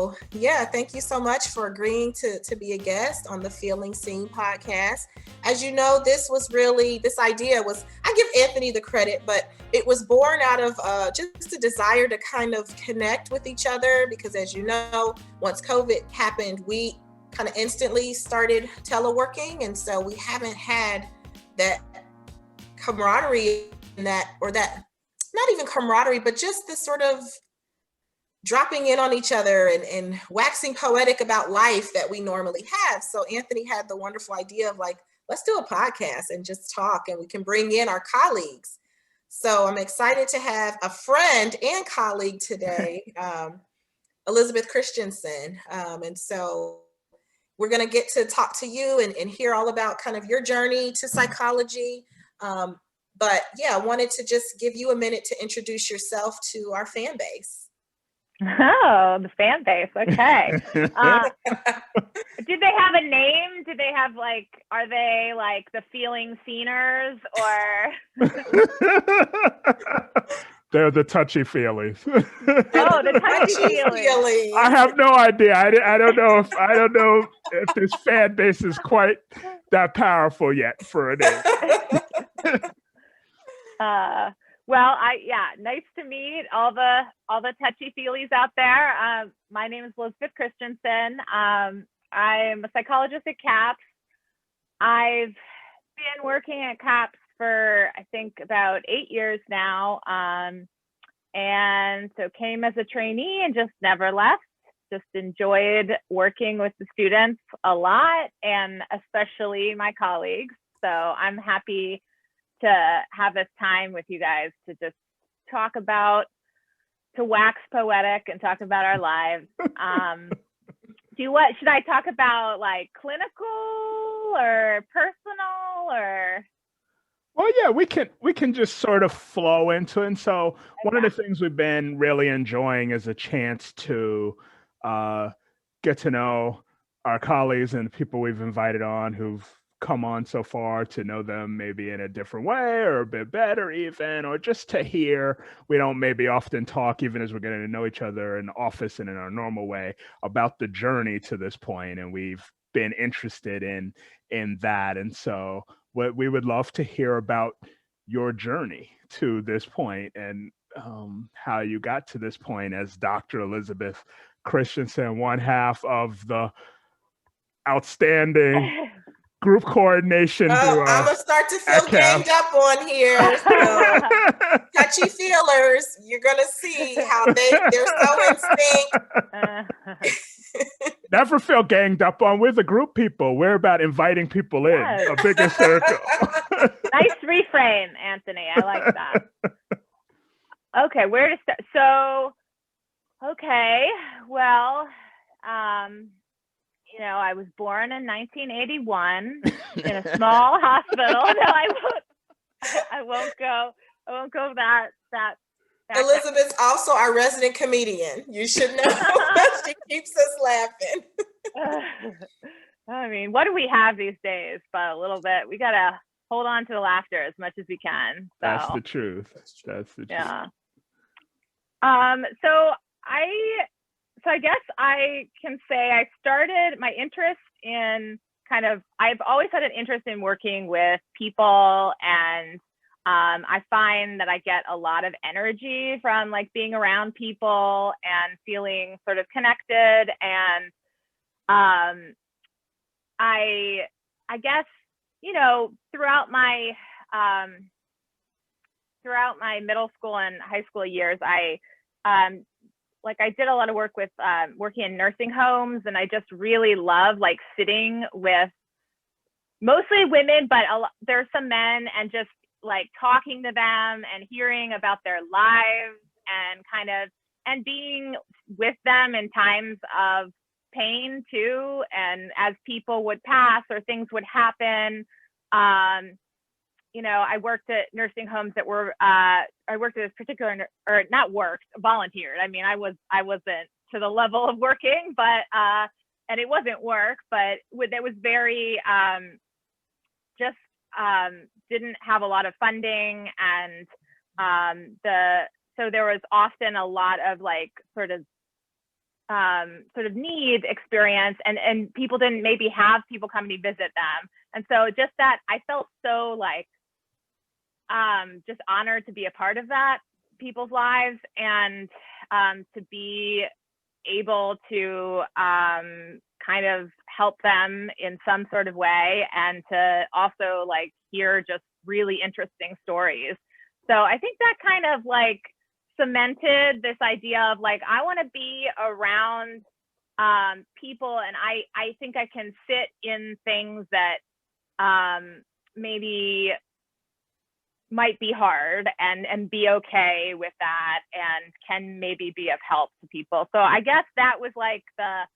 So yeah, thank you so much for agreeing to be a guest on the Feeling Seen podcast. As you know, this idea was, I give Anthony the credit, but it was born out of just a desire to kind of connect with each other, because as you know, once COVID happened, we kind of instantly started teleworking. And so we haven't had that camaraderie not even camaraderie, but just this sort of dropping in on each other and waxing poetic about life that we normally have. So Anthony had the wonderful idea of like, let's do a podcast and just talk, and we can bring in our colleagues. So I'm excited to have a friend and colleague today, Elizabeth Christensen. And so we're going to get to talk to you and hear all about kind of your journey to psychology. But yeah, I wanted to just give you a minute to introduce yourself to our fan base. Oh, the fan base. Okay. Did they have a name? Did they have are they like the Feeling Seeners or? They're the touchy feelies. Oh, the touchy feelies. I have no idea. I don't know if this fan base is quite that powerful yet for a name. Well, nice to meet all the touchy feelies out there. My name is Elizabeth Christensen. I'm a psychologist at CAPS. I've been working at CAPS for I think about 8 years now, and so came as a trainee and just never left. Just enjoyed working with the students a lot, and especially my colleagues. So I'm happy to have this time with you guys to just to wax poetic and talk about our lives. Should I talk about like clinical or personal or? Well, yeah, we can just sort of flow into it. And so one of the things we've been really enjoying is a chance to get to know our colleagues and the people we've invited on who've come on so far, to know them maybe in a different way or a bit better even, or just to hear. We don't maybe often talk, even as we're getting to know each other in the office and in our normal way, about the journey to this point, and we've been interested in that. And so what we would love to hear about your journey to this point, and how you got to this point as Dr. Elizabeth Christensen, one half of the outstanding group coordination. I'm gonna start to feel ganged up on here. So, touchy feelers, you're gonna see how they're so in sync. Never feel ganged up on. We're the group people. We're about inviting people in a bigger circle. Nice reframe, Anthony. I like that. Okay, where to start? So, okay, well, I was born in 1981 in a small hospital. No, I won't go that. Elizabeth's also our resident comedian. You should know. She keeps us laughing. I mean, what do we have these days? But a little bit. We gotta hold on to the laughter as much as we can. So. That's the truth. That's the truth. Yeah. So I guess I can say I started my interest in I've always had an interest in working with people, and I find that I get a lot of energy from being around people and feeling sort of connected. And I guess, throughout my middle school and high school years, I did a lot of work with working in nursing homes, and I just really love sitting with mostly women, but there's some men, and just talking to them and hearing about their lives and being with them in times of pain too. And as people would pass or things would happen, I worked at nursing homes that were, I worked at this particular, or not worked, volunteered. I mean, I wasn't to the level of working, but, and it wasn't work, but it was very, didn't have a lot of funding. And so there was often a lot of sort of sort of need experience, and people didn't maybe have people come to visit them. And so just that, I felt so like just honored to be a part of that, people's lives, and to be able to kind of help them in some sort of way, and to also like hear just really interesting stories. So I think that kind of like cemented this idea of like, I want to be around people, and I think I can sit in things that maybe might be hard, and be okay with that, and can maybe be of help to people. So I guess that was like the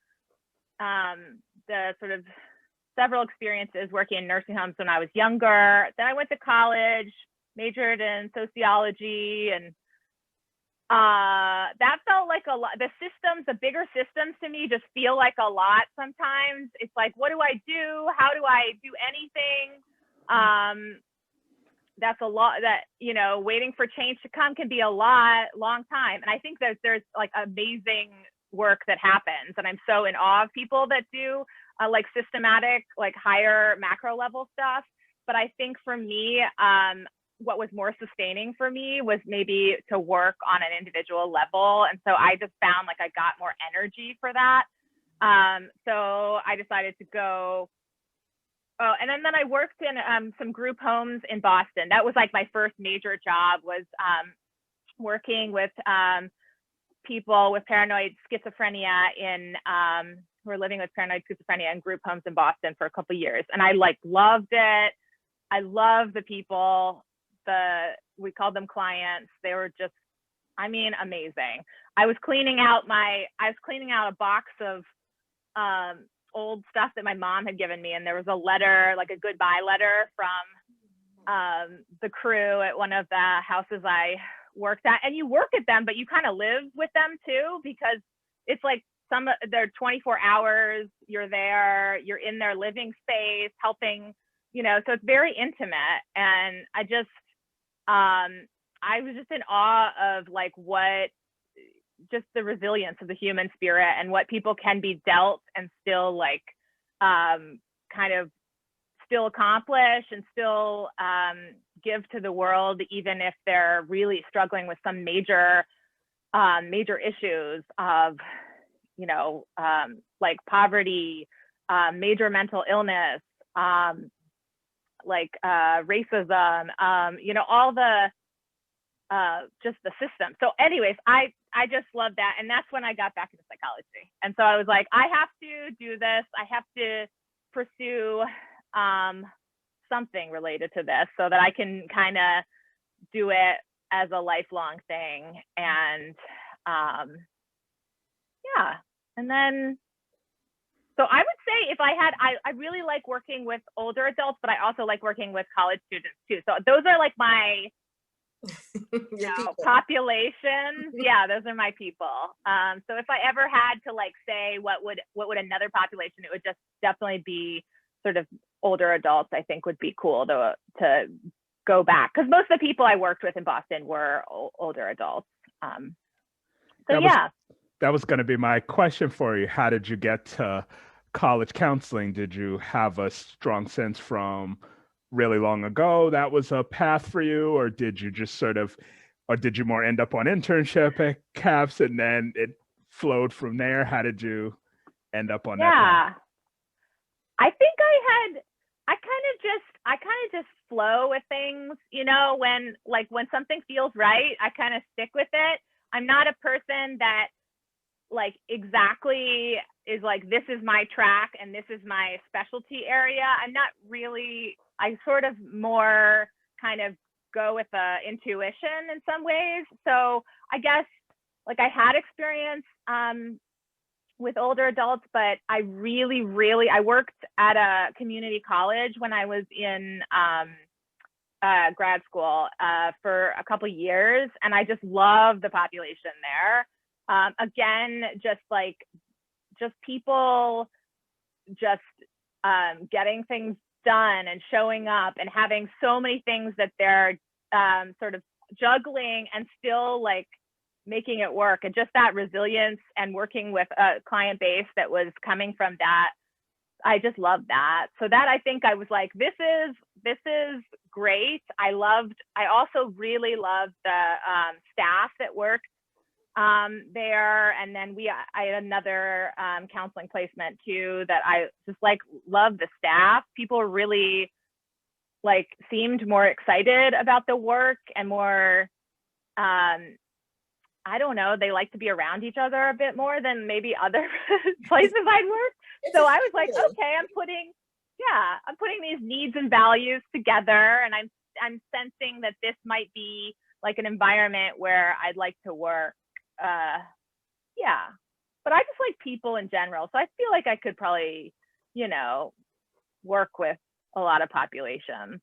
sort of several experiences working in nursing homes when I was younger. Then I went to college, majored in sociology, and that felt like a lot. The systems, the bigger systems to me just feel like a lot sometimes. It's like, what do I do? How do I do anything? That's a lot. That, you know, waiting for change to come can be a long time. And I think that there's like amazing work that happens, and I'm so in awe of people that do like systematic, like higher macro level stuff. But I think for me, what was more sustaining for me was maybe to work on an individual level. And so I just found like I got more energy for that. So I decided to go. Oh, and then I worked in some group homes in Boston. That was like my first major job, was working with people with paranoid schizophrenia who are living with paranoid schizophrenia in group homes in Boston for a couple of years. And I like loved it. I love the people. We called them clients. They were just, I mean, amazing. I was cleaning out a box of old stuff that my mom had given me, and there was a letter, like a goodbye letter from the crew at one of the houses I worked at. And you work at them, but you kind of live with them too, because it's like they're 24 hours, you're there, you're in their living space, helping, you know, so it's very intimate. And I was just in awe of like just the resilience of the human spirit, and what people can be dealt and still like kind of still accomplish and still give to the world, even if they're really struggling with some major issues of, you know, like poverty, major mental illness, like racism, you know, all the just the system. So anyways, I just love that. And that's when I got back into psychology. And so I was like, I have to do this. I have to pursue something related to this so that I can kind of do it as a lifelong thing. And yeah. And then, so I would say if I really like working with older adults, but I also like working with college students too. So those are like my populations. Yeah, those are my people. So if I ever had to like say what would another population, it would just definitely be sort of older adults. I think would be cool to go back, because most of the people I worked with in Boston were older adults. That was going to be my question for you. How did you get to college counseling? Did you have a strong sense from really long ago that was a path for you, or did you just or did you more end up on internship at CAPS and then it flowed from there? How did you end up on that path? I think I kind of just flow with things, you know, when something feels right, I kind of stick with it. I'm not a person that like exactly is like, this is my track and this is my specialty area. I'm not really, I sort of more kind of go with the intuition in some ways. So I guess like I had experience with older adults, but I worked at a community college when I was in grad school for a couple of years, and I just love the population there. Again, just people just getting things done and showing up and having so many things that they're sort of juggling and still like making it work, and just that resilience and working with a client base that was coming from that. I just loved that. So that, I think I was like, this is great. I also really loved the staff that worked there. And then I had another counseling placement too, that I just like loved the staff. People really like seemed more excited about the work and more, I don't know, they like to be around each other a bit more than maybe other places I'd worked. So I was like, okay, I'm putting these needs and values together, and I'm sensing that this might be like an environment where I'd like to work. Yeah, but I just like people in general, so I feel like I could probably, work with a lot of populations.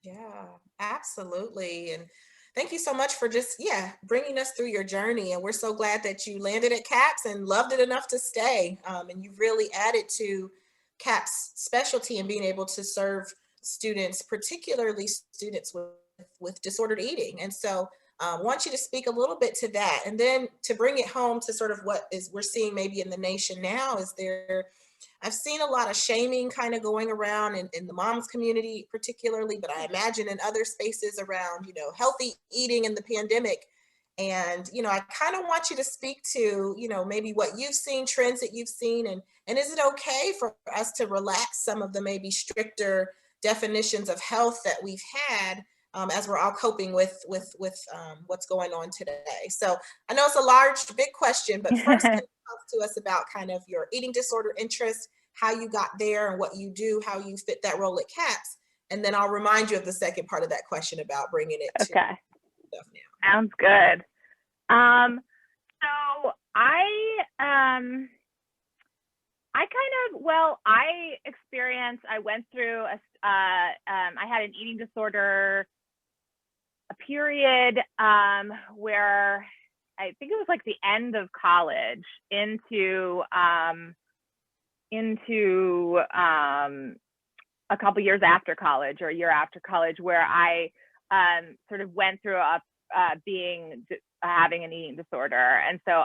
Yeah, absolutely. And thank you so much for just, bringing us through your journey. And we're so glad that you landed at CAPS and loved it enough to stay. And you've really added to CAPS specialty and being able to serve students, particularly students with disordered eating. And so I want you to speak a little bit to that. And then to bring it home to sort of what we're seeing maybe in the nation now, I've seen a lot of shaming kind of going around in the moms community particularly, but I imagine in other spaces around, healthy eating in the pandemic. And, I kind of want you to speak to, maybe what you've seen, trends that you've seen, and is it okay for us to relax some of the maybe stricter definitions of health that we've had as we're all coping with what's going on today? So I know it's a large, big question, but first, can you talk to us about kind of your eating disorder interest, how you got there and what you do, how you fit that role at CAPS. And then I'll remind you of the second part of that question about bringing it to stuff now. Sounds good. So I went through I had an eating disorder, a period where I think it was like the end of college into a couple years after college, or a year after college, where I sort of went through having an eating disorder. And so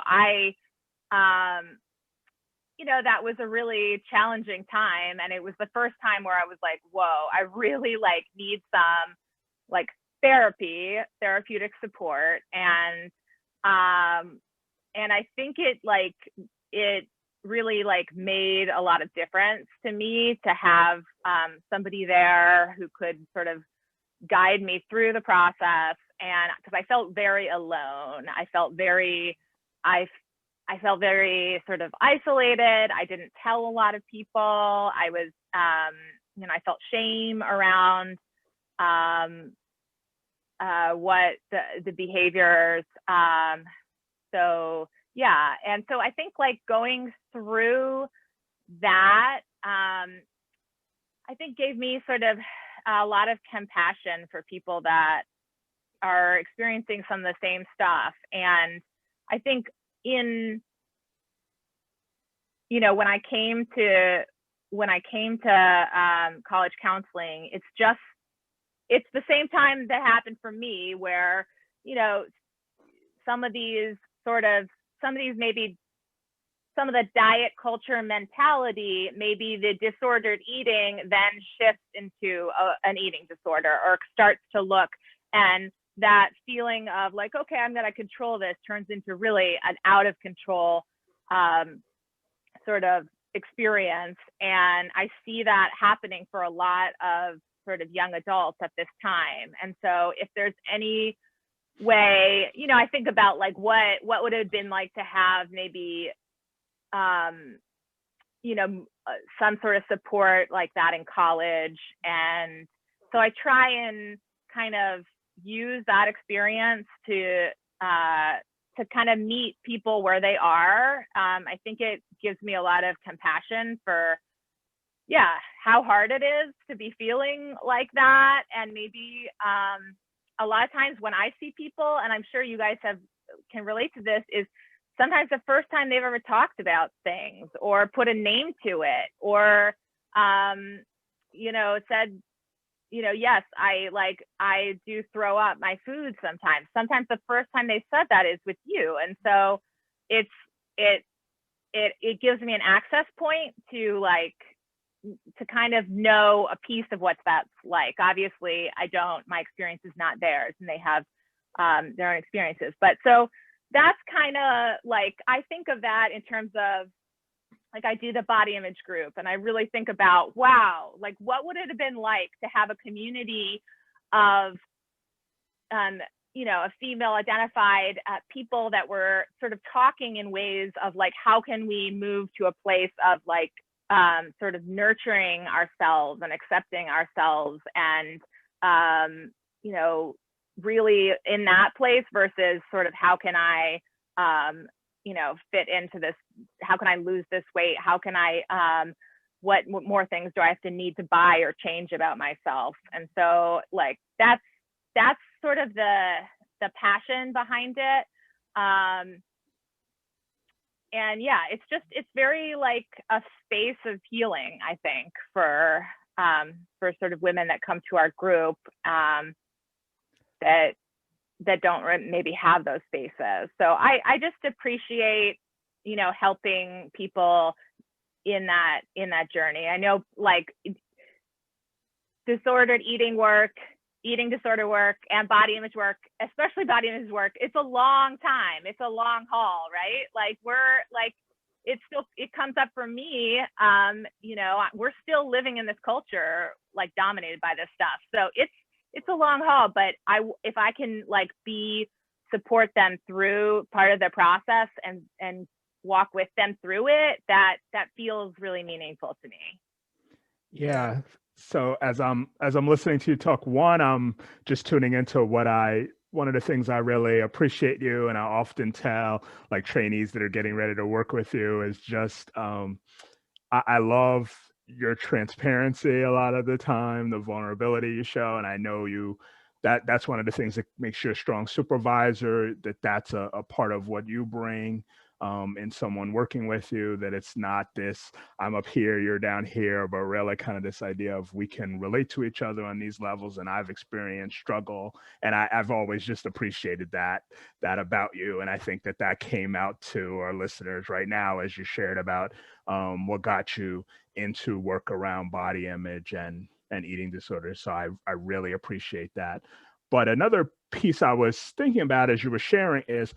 that was a really challenging time. And it was the first time where I was like, whoa, I really need some therapeutic support. And I think it really made a lot of difference to me to have somebody there who could sort of guide me through the process. And because I felt very alone, I felt very sort of isolated. I didn't tell a lot of people. I was, I felt shame around what the behaviors. So yeah, and so I think going through that, I think gave me sort of a lot of compassion for people that are experiencing some of the same stuff. And I think when I came to college counseling, it's the same time that happened for me, where some of these maybe some of the diet culture mentality, maybe the disordered eating then shifts into an eating disorder, or starts to look, and that feeling of okay, I'm going to control this, turns into really an out of control sort of experience. And I see that happening for a lot of sort of young adults at this time. And so if there's any way, I think about what would it have been like to have maybe some sort of support like that in college. And so I try and kind of use that experience to kind of meet people where they are. I think it gives me a lot of compassion for, how hard it is to be feeling like that. And maybe a lot of times when I see people, and I'm sure you guys can relate to this, is sometimes the first time they've ever talked about things or put a name to it, or said, yes, I do throw up my food sometimes. Sometimes the first time they said that is with you. And so it gives me an access point to kind of know a piece of what that's like. Obviously, my experience is not theirs, and they have their own experiences. But so that's kind of like, I think of that in terms of, like, I do the body image group, and I really think about, wow, like, what would it have been like to have a community of, a female identified people that were sort of talking in ways of like, how can we move to a place of like, sort of nurturing ourselves and accepting ourselves, and, really in that place versus sort of, how can I, fit into this? How can I lose this weight? How can I, what more things do I have to need to buy or change about myself? And so like, that's sort of the passion behind it. And yeah, it's very like a space of healing, I think, for sort of women that come to our group, that don't maybe have those spaces. So I just appreciate, helping people in that journey. I know, like, disordered eating work, eating disorder work, and body image work, especially body image work, it's a long time. It's a long haul, right? Like, it comes up for me, we're still living in this culture, like, dominated by this stuff. So it's a long haul, but if I can like support them through part of the process and walk with them through it, that feels really meaningful to me. Yeah. So as I'm listening to you talk, one, I'm just tuning into one of the things I really appreciate you, and I often tell like trainees that are getting ready to work with you, is just I love your transparency a lot of the time, the vulnerability you show, and I know that's one of the things that makes you a strong supervisor. That's a part of what you bring in someone working with you. That it's not this I'm up here, you're down here, but really kind of this idea of we can relate to each other on these levels. And I've experienced struggle, and I've always just appreciated that about you. And I think that came out to our listeners right now as you shared about what got you into work around body image and eating disorders. So I really appreciate that. But another piece I was thinking about as you were sharing is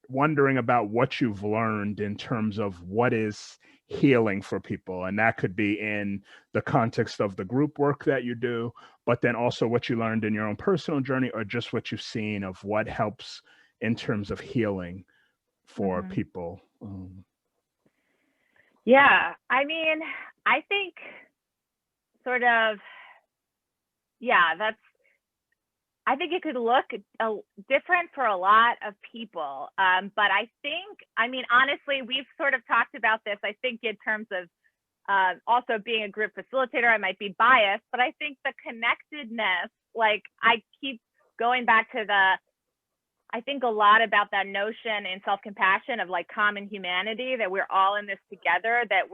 wondering about what you've learned in terms of what is healing for people. And that could be in the context of the group work that you do, but then also what you learned in your own personal journey, or just what you've seen of what helps in terms of healing for people. Yeah, I mean, I think sort of, yeah, I think it could look different for a lot of people. But I think, I mean, honestly, we've sort of talked about this, I think, in terms of also being a group facilitator. I might be biased, but I think the connectedness, like, I keep going back to I think a lot about that notion in self-compassion of like common humanity, that we're all in this together, that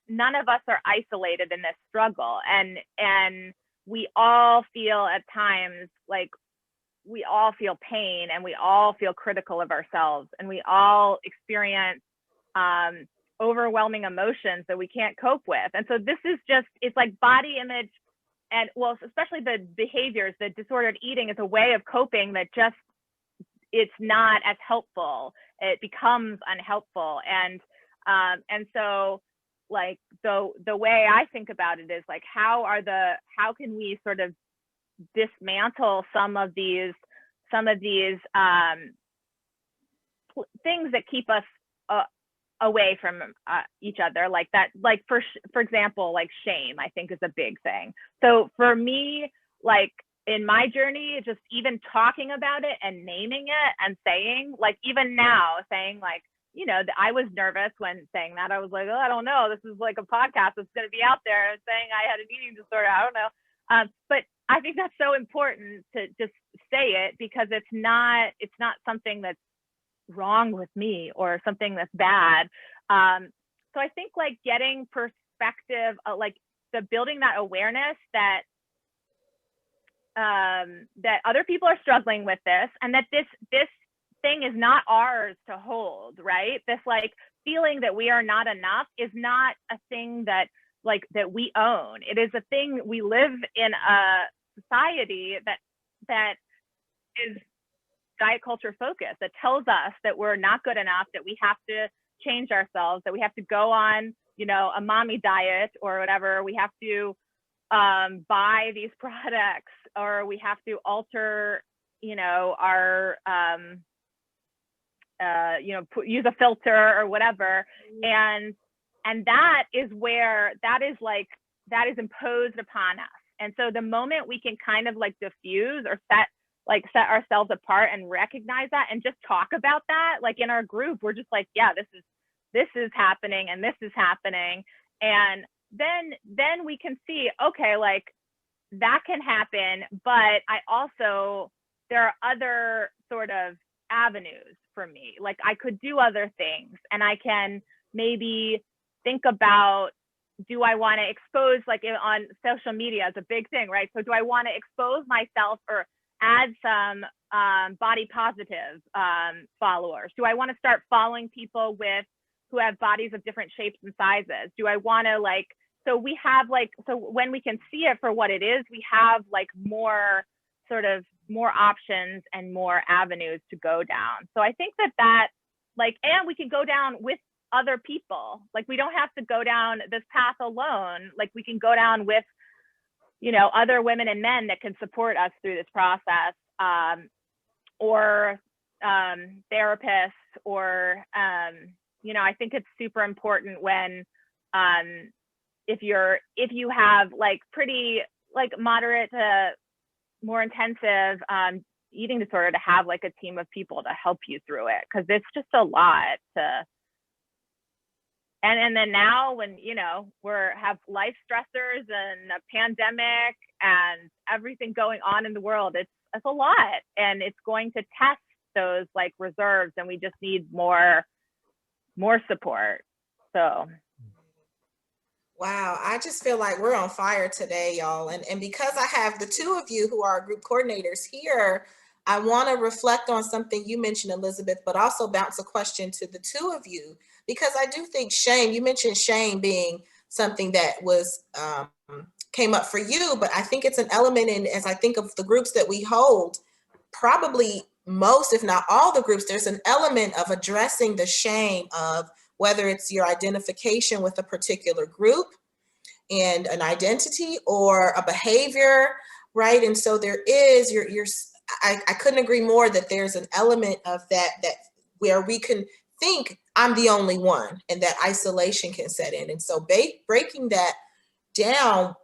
none of us are isolated in this struggle. And we all feel at times like we all feel pain, and we all feel critical of ourselves, and we all experience overwhelming emotions that we can't cope with. And so this is it's like body image, and well, especially the behaviors, the disordered eating is a way of coping that just, it's not as helpful. It becomes unhelpful. And so like the way I think about it is like, how can we sort of dismantle some of these things that keep us away from each other, like that, like for example, like shame, I think is a big thing. So for me, like, in my journey, just even talking about it and naming it and saying, like, even now saying like, I was nervous when saying that. I was like, oh, I don't know. This is like a podcast that's going to be out there saying I had an eating disorder. I don't know. But I think that's so important to just say it, because it's not something that's wrong with me or something that's bad. So I think like getting perspective, like building that awareness that that other people are struggling with this, and that this thing is not ours to hold, right? This like feeling that we are not enough is not a thing that like that we own. It is a thing. We live in a society that is diet culture focused, that tells us that we're not good enough, that we have to change ourselves, that we have to go on, you know, a mommy diet or whatever. We have to buy these products, or we have to alter, you know, our you know, use a filter or whatever. And that is where that is imposed upon us. And so the moment we can kind of like diffuse or set ourselves apart and recognize that and just talk about that, like in our group, we're just like, yeah, this is happening and this is happening. And then we can see, okay, like that can happen, but there are other sort of avenues for me. Like I could do other things, and I can maybe think about, do I want to expose, like on social media is a big thing, right? So do I want to expose myself or add some body positive followers? Do I want to start following people who have bodies of different shapes and sizes? Do I want to like, so we have like, so when we can see it for what it is, we have like more options and more avenues to go down. So I think that like, and we can go down with other people. Like we don't have to go down this path alone. Like we can go down with, you know, other women and men that can support us through this process, or therapists, or you know, I think it's super important when if you have like pretty like moderate to more intensive eating disorder, to have like a team of people to help you through it, because it's just a lot to. And then now when, you know, have life stressors and a pandemic and everything going on in the world, it's a lot, and it's going to test those like reserves, and we just need more support. So. Wow, I just feel like we're on fire today, y'all. And because I have the two of you who are group coordinators here, I want to reflect on something you mentioned, Elizabeth, but also bounce a question to the two of you, because I do think shame, you mentioned shame being something that was came up for you, but I think it's an element in, as I think of the groups that we hold, probably most, if not all the groups, there's an element of addressing the shame of whether it's your identification with a particular group and an identity or a behavior, right? And so there is I couldn't agree more that there's an element of that where we can think I'm the only one, and that isolation can set in. And so breaking that down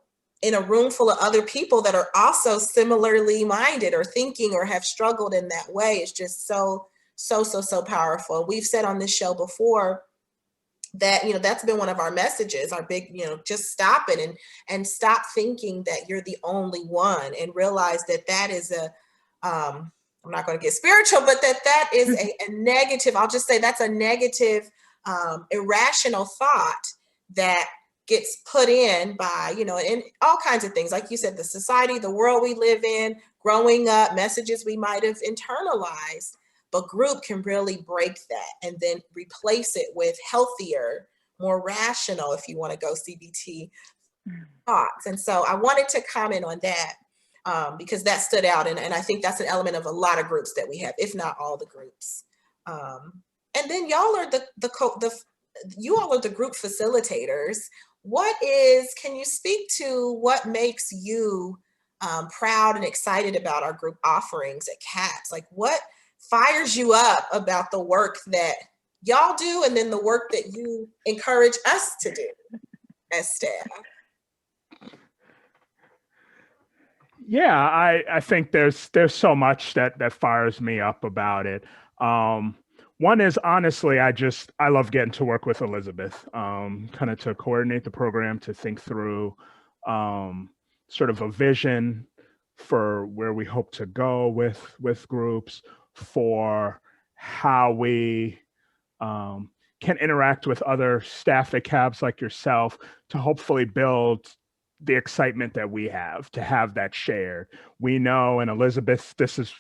in a room full of other people that are also similarly minded or thinking or have struggled in that way is just so powerful. We've said on this show before that, you know, that's been one of our messages, our big, you know, just stop it and stop thinking that you're the only one, and realize that is I'm not going to get spiritual, but that is a negative, I'll just say that's a negative, irrational thought that gets put in by, you know, and all kinds of things. Like you said, the society, the world we live in, growing up, messages we might have internalized, but group can really break that and then replace it with healthier, more rational, if you want to go CBT thoughts. And so I wanted to comment on that. Because that stood out, and I think that's an element of a lot of groups that we have, if not all the groups. And then y'all are you all are the group facilitators. Can you speak to what makes you proud and excited about our group offerings at CAPS? Like what fires you up about the work that y'all do, and then the work that you encourage us to do as staff? Yeah, I think there's so much that fires me up about it. One is, honestly, I love getting to work with Elizabeth, kind of to coordinate the program, to think through sort of a vision for where we hope to go with groups, for how we can interact with other staff at CABS like yourself, to hopefully build the excitement that we have, to have that shared. We know, and Elizabeth, this is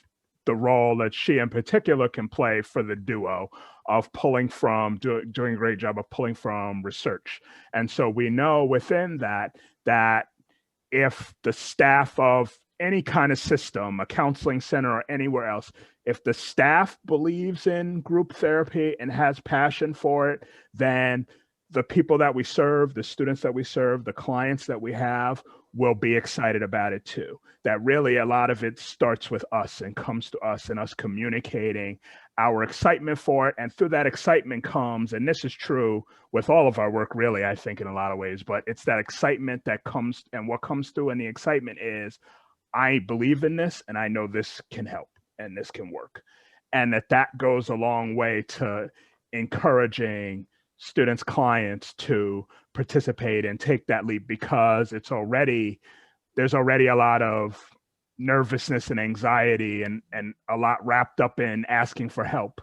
the role that she in particular can play for the duo of pulling from, doing a great job of pulling from research. And so we know within that, that if the staff of any kind of system, a counseling center or anywhere else, if the staff believes in group therapy and has passion for it, then the people that we serve, the students that we serve, the clients that we have will be excited about it too. That really a lot of it starts with us and comes to us and us communicating our excitement for it. And through that excitement comes, and this is true with all of our work, really, I think in a lot of ways, but it's that excitement that comes, and what comes through in the excitement is, I believe in this and I know this can help and this can work. And that goes a long way to encouraging students, clients to participate and take that leap, because there's already a lot of nervousness and anxiety and a lot wrapped up in asking for help.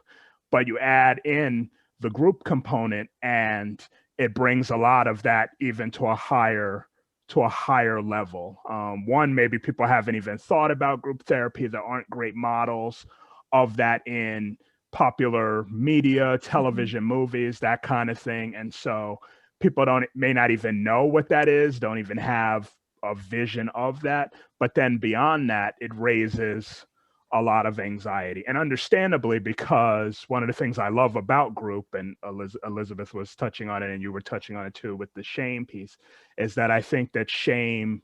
But you add in the group component and it brings a lot of that even to a higher level. One, maybe people haven't even thought about group therapy. There aren't great models of that in popular media, television, movies, that kind of thing. And so people may not even know what that is, don't even have a vision of that. But then beyond that, it raises a lot of anxiety, and understandably, because one of the things I love about group, and Elizabeth was touching on it and you were touching on it too with the shame piece, is that I think that shame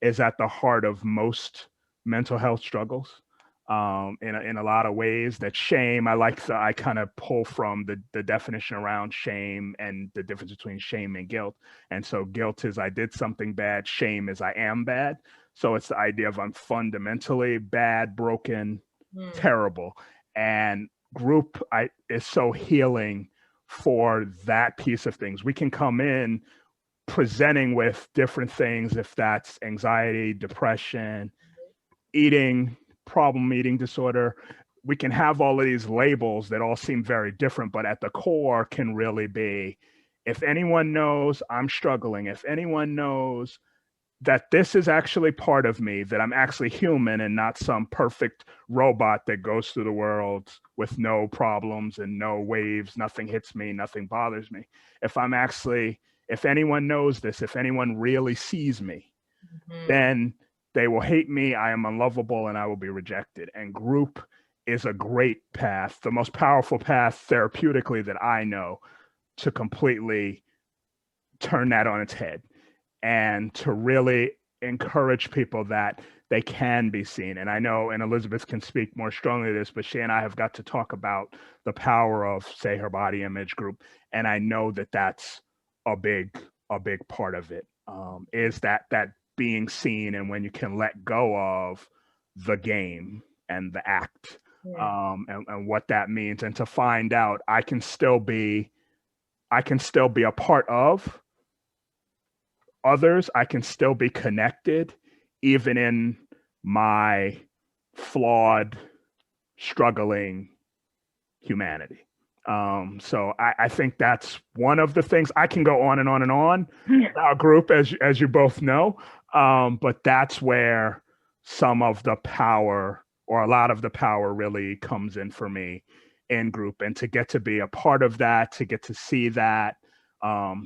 is at the heart of most mental health struggles. In a lot of ways, that shame, I kind of pull from the definition around shame and the difference between shame and guilt. And so guilt is I did something bad, shame is I am bad. So it's the idea of I'm fundamentally bad, broken, terrible. And group is so healing for that piece of things. We can come in presenting with different things, if that's anxiety, depression, problem eating disorder. We can have all of these labels that all seem very different, but at the core can really be, if anyone knows I'm struggling, if anyone knows that this is actually part of me, that I'm actually human and not some perfect robot that goes through the world with no problems and no waves, nothing hits me, nothing bothers me. If anyone knows this, if anyone really sees me, then they will hate me, I am unlovable, and I will be rejected. And group is a great path, the most powerful path therapeutically that I know, to completely turn that on its head and to really encourage people that they can be seen. And I know, and Elizabeth can speak more strongly to this, but she and I have got to talk about the power of, say, her body image group. And I know that that's a big part of it, is that being seen, and when you can let go of the game and the act, and what that means, and to find out I can still be a part of others, I can still be connected, even in my flawed, struggling humanity. So I think that's one of the things. I can go on and on and on about group, as you both know, but that's where some of the power, or a lot of the power, really comes in for me in group. And to get to be a part of that, to get to see that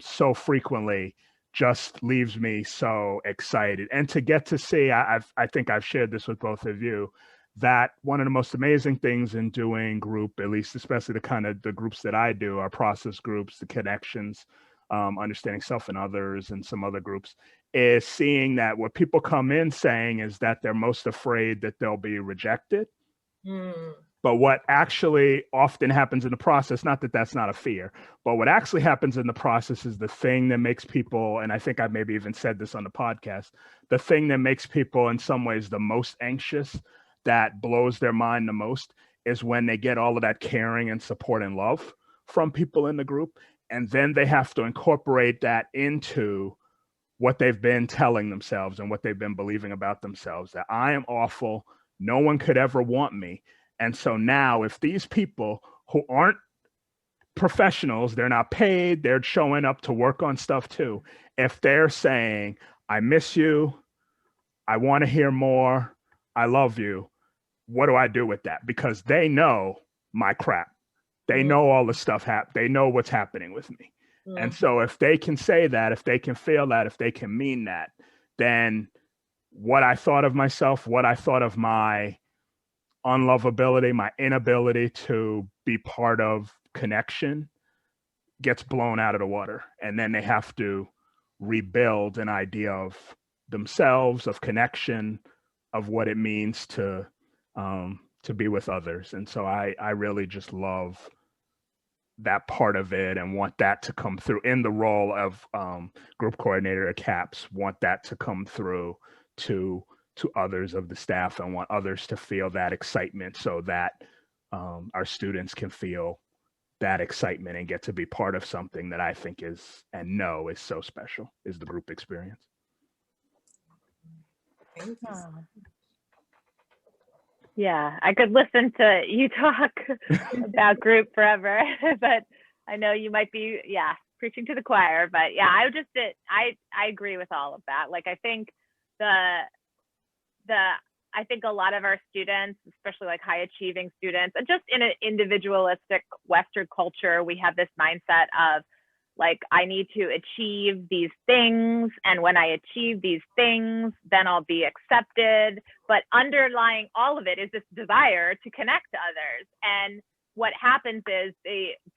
so frequently, just leaves me so excited. And to get to see, I think I've shared this with both of you, that one of the most amazing things in doing group, at least especially the kind of the groups that I do, our process groups, the connections, understanding self and others, and some other groups, is seeing that what people come in saying is that they're most afraid that they'll be rejected. But what actually often happens in the process, not that that's not a fear, but what actually happens in the process is the thing that makes people, and I think I've maybe even said this on the podcast, the thing that makes people in some ways the most anxious, that blows their mind the most, is when they get all of that caring and support and love from people in the group. And then they have to incorporate that into what they've been telling themselves and what they've been believing about themselves, that I am awful, no one could ever want me. And so now, if these people who aren't professionals, they're not paid, they're showing up to work on stuff too, if they're saying, I miss you. I want to hear more. I love you. What do I do with that? Because they know my crap. They know all the stuff they know what's happening with me. And so if they can say that, if they can feel that, if they can mean that, then what I thought of myself, what I thought of my unlovability, my inability to be part of connection gets blown out of the water. And then they have to rebuild an idea of themselves, of connection, of what it means to be with others. And so I really just love that part of it and want that to come through in the role of group coordinator at CAPS, want that to come through to others of the staff, and want others to feel that excitement so that our students can feel that excitement and get to be part of something that I think is so special, is the group experience. Thank you. Yeah, I could listen to you talk about group forever, but I know you might be, preaching to the choir. But yeah, I agree with all of that. Like, I think I think a lot of our students, especially like high achieving students, and just in an individualistic Western culture, we have this mindset of like, I need to achieve these things. And when I achieve these things, then I'll be accepted. But underlying all of it is this desire to connect to others. And what happens is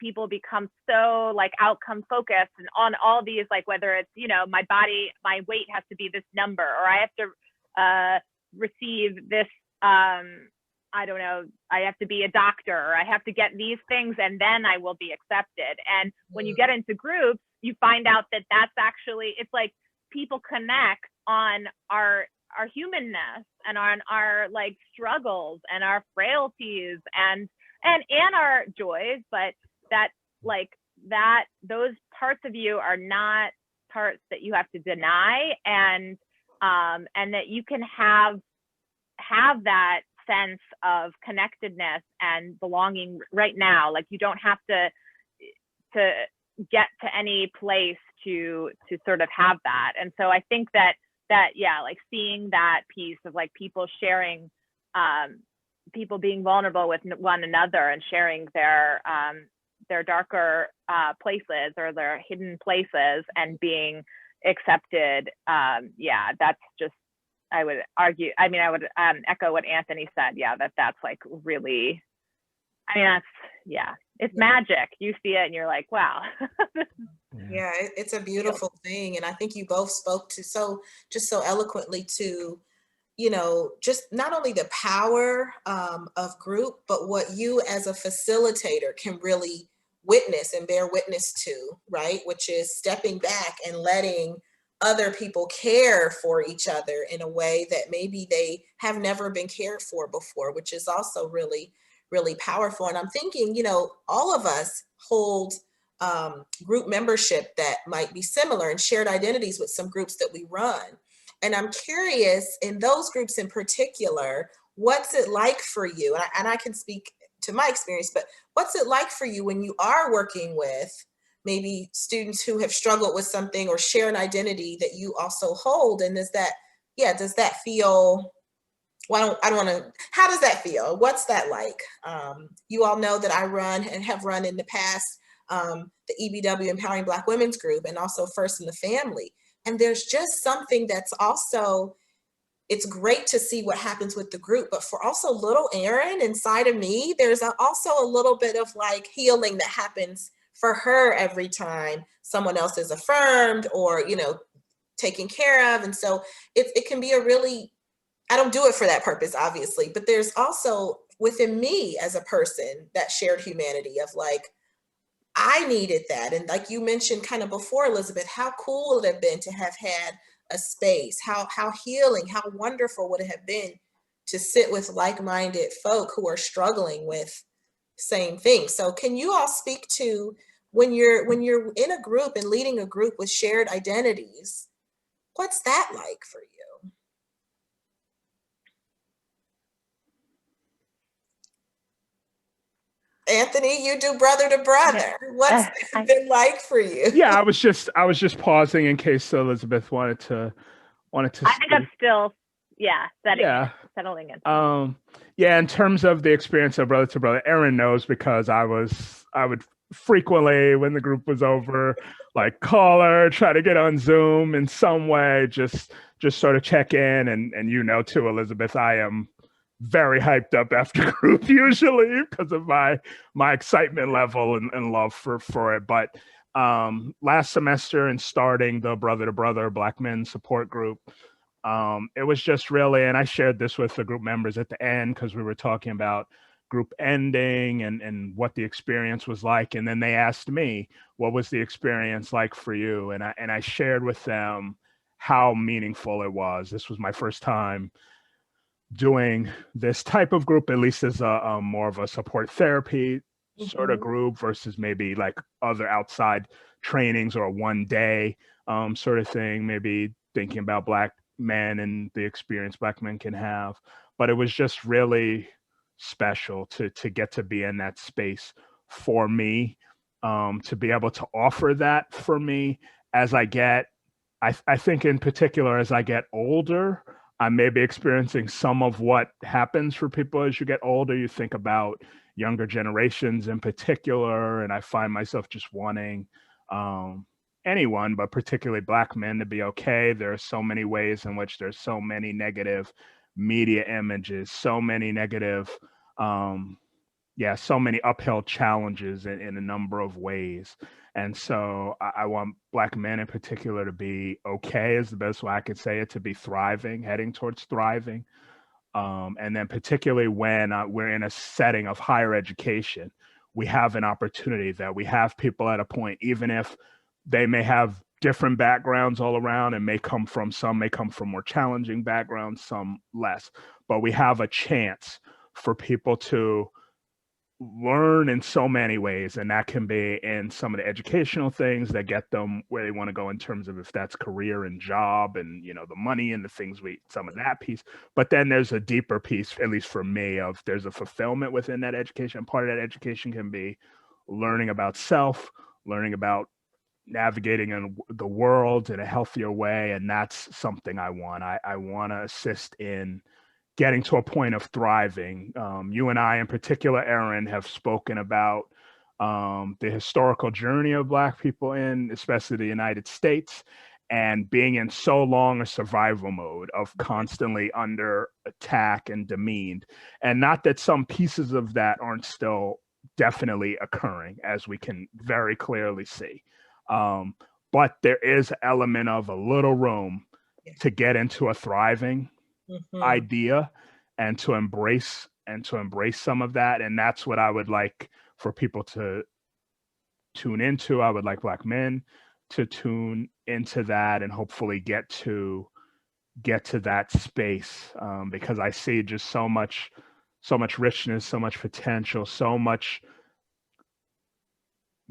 people become so like outcome focused and on all these, like, whether it's, my body, my weight has to be this number, or I have to receive this, I don't know, I have to be a doctor, or I have to get these things, and then I will be accepted. And when you get into groups, you find out that that's actually, it's like people connect on our humanness and on our like struggles and our frailties and our joys, but that like that those parts of you are not parts that you have to deny, and that you can have that sense of connectedness and belonging right now. Like, you don't have to get to any place to sort of have that. And so I think that like seeing that piece of like people sharing, people being vulnerable with one another and sharing their darker places or their hidden places and being accepted. That's just, I would argue, I would echo what Anthony said. Yeah, that's like really, it's magic. You see it and you're like, wow. Yeah, it's a beautiful thing. And I think you both spoke to so eloquently to, just not only the power of group, but what you as a facilitator can really witness and bear witness to, right? Which is stepping back and letting other people care for each other in a way that maybe they have never been cared for before, which is also really, really powerful. And I'm thinking, all of us hold group membership that might be similar and shared identities with some groups that we run. And I'm curious, in those groups in particular, what's it like for you? And I can speak to my experience, but what's it like for you when you are working with maybe students who have struggled with something or share an identity that you also hold? And does that feel, well, I don't want to, how does that feel? What's that like? You all know that I run and have run in the past the EBW Empowering Black Women's Group, and also First in the Family. And there's just something that's also, it's great to see what happens with the group, but for also little Erin inside of me, there's also a little bit of like healing that happens for her every time someone else is affirmed or, taken care of. And so it can be a really, I don't do it for that purpose, obviously, but there's also within me as a person that shared humanity of like, I needed that. And like you mentioned kind of before, Elizabeth, how cool would it have been to have had a space, how healing, how wonderful would it have been to sit with like-minded folk who are struggling with same things. So can you all speak to when you're in a group and leading a group with shared identities, what's that like for you? Anthony, you do brother to brother. What's it been like for you? Yeah, I was just pausing in case Elizabeth wanted to wanted to I think I'm still, settling in. Yeah, in terms of the experience of brother to brother, Erin knows because I would frequently, when the group was over, like call her, try to get on Zoom in some way, just sort of check in. And you know too, Elizabeth, I am very hyped up after group usually because of my excitement level and love for it. But last semester and starting the brother to brother Black men support group, it was just really, and I shared this with the group members at the end because we were talking about group ending and what the experience was like. And then they asked me, what was the experience like for you? And I shared with them how meaningful it was. This was my first time doing this type of group, at least as a more of a support therapy sort of group versus maybe like other outside trainings or a one day sort of thing, maybe thinking about Black men and the experience Black men can have. But it was just really special to get to be in that space for me, to be able to offer that for me as I get, I think in particular, as I get older, I may be experiencing some of what happens for people as you get older. You think about younger generations in particular, and I find myself just wanting anyone, but particularly Black men, to be okay. There are so many ways in which there's so many negative media images, so many negative, so many uphill challenges in a number of ways. And so I want Black men in particular to be okay, is the best way I could say it, to be thriving, heading towards thriving. And then particularly when we're in a setting of higher education, we have an opportunity that we have people at a point, even if they may have different backgrounds all around and some may come from more challenging backgrounds, some less, but we have a chance for people to learn in so many ways, and that can be in some of the educational things that get them where they want to go in terms of if that's career and job and the money and the things some of that piece. But then there's a deeper piece, at least for me, of there's a fulfillment within that education. Part of that education can be learning about self, learning about navigating in the world in a healthier way, and that's something I want. I want to assist in getting to a point of thriving. You and I, in particular, Erin, have spoken about the historical journey of Black people in, especially the United States, and being in so long a survival mode of constantly under attack and demeaned. And not that some pieces of that aren't still definitely occurring, as we can very clearly see. But there is an element of a little room to get into a thriving idea and to embrace some of that. And that's what I would like for people to tune into. I would like Black men to tune into that and hopefully get to that space, because I see just so much richness, so much potential, so much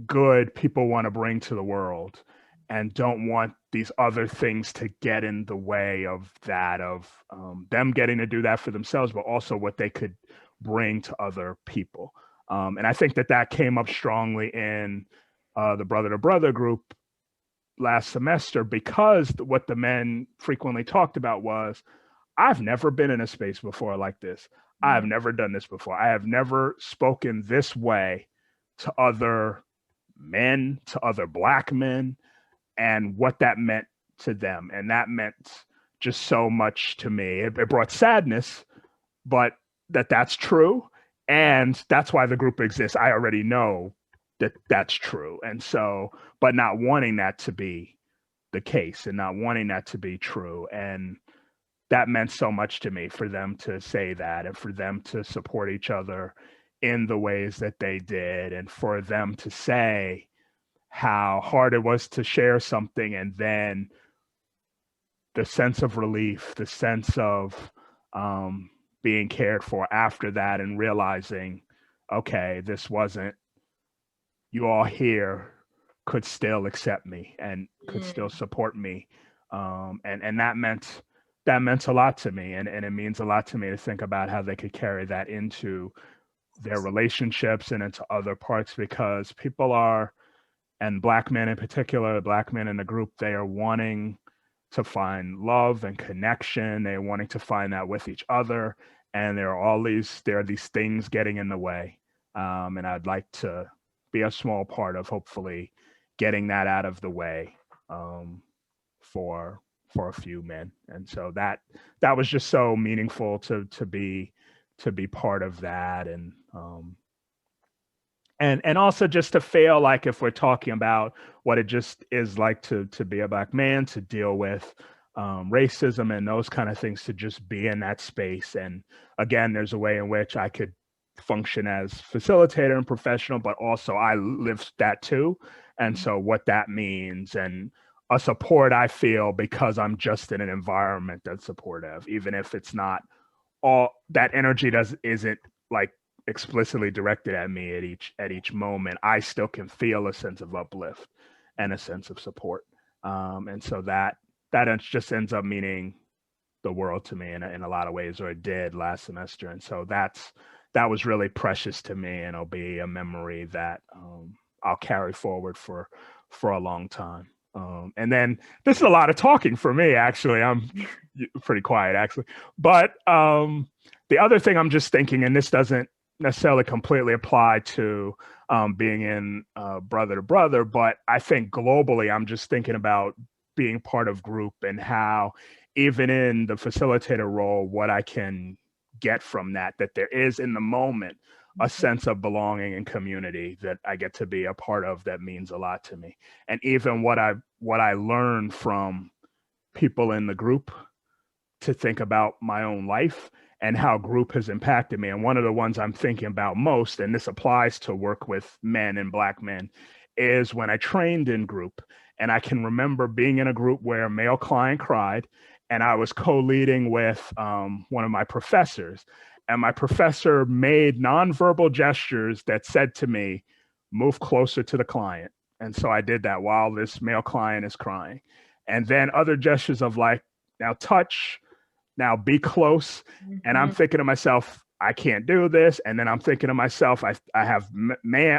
good people want to bring to the world, and don't want these other things to get in the way of that, of them getting to do that for themselves, but also what they could bring to other people. And I think that came up strongly in the brother to brother group last semester, because what the men frequently talked about was, I've never been in a space before like this. I have never done this before. I have never spoken this way to other men, to other Black men, and what that meant to them. And that meant just so much to me. It brought sadness, but that's true. And that's why the group exists. I already know that that's true. And so, but not wanting that to be the case and not wanting that to be true. And that meant so much to me, for them to say that, and for them to support each other in the ways that they did, and for them to say how hard it was to share something, and then the sense of relief, the sense of being cared for after that, and realizing, okay, this wasn't, you all here could still accept me and could still support me. And that meant a lot to me. And it means a lot to me to think about how they could carry that into their relationships and into other parts, because people are, and Black men in particular, Black men in the group, they are wanting to find love and connection. They're wanting to find that with each other. And there are these things getting in the way. And I'd like to be a small part of hopefully getting that out of the way for a few men. And so that was just so meaningful to be part of that. And also just to feel like, if we're talking about what it just is like to be a Black man, to deal with racism and those kind of things, to just be in that space. And again, there's a way in which I could function as facilitator and professional, but also I live that too. And so what that means, and a support I feel because I'm just in an environment that's supportive, even if it's not all that energy isn't like explicitly directed at me at each moment, I still can feel a sense of uplift and a sense of support. And so that just ends up meaning the world to me in a lot of ways, or it did last semester. And so that was really precious to me, and it'll be a memory that I'll carry forward for a long time. And then this is a lot of talking for me, actually. I'm pretty quiet, actually. But the other thing I'm just thinking, and this doesn't necessarily completely apply to being in brother to brother, but I think globally, I'm just thinking about being part of group, and how even in the facilitator role, what I can get from that there is in the moment a sense of belonging and community that I get to be a part of, that means a lot to me. And even what I learned from people in the group, to think about my own life and how group has impacted me. And one of the ones I'm thinking about most, and this applies to work with men and Black men, is when I trained in group. And I can remember being in a group where a male client cried, and I was co-leading with one of my professors. And my professor made nonverbal gestures that said to me, move closer to the client. And so I did that while this male client is crying. And then other gestures of like, now touch, now be close. And I'm thinking to myself, I can't do this. And then I'm thinking to myself, I have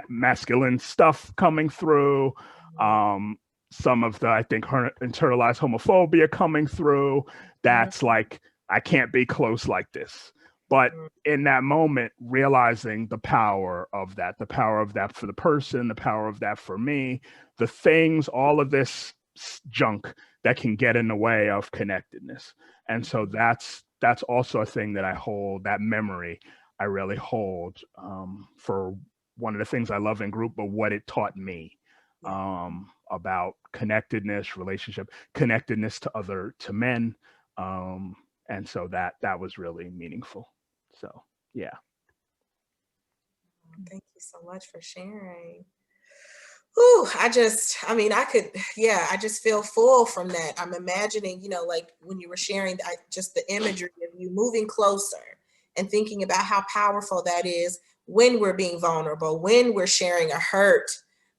masculine stuff coming through. Some of the, I think, internalized homophobia coming through. That's like, I can't be close like this. But in that moment, realizing the power of that for the person, the power of that for me, the things, all of this junk that can get in the way of connectedness. And so that's also a thing that I hold, that memory I really hold for one of the things I love in group, but what it taught me about connectedness, relationship, connectedness to men. And so that was really meaningful. So, yeah. Thank you so much for sharing. Ooh, I just feel full from that. I'm imagining, like when you were sharing, just the imagery of you moving closer and thinking about how powerful that is when we're being vulnerable, when we're sharing a hurt,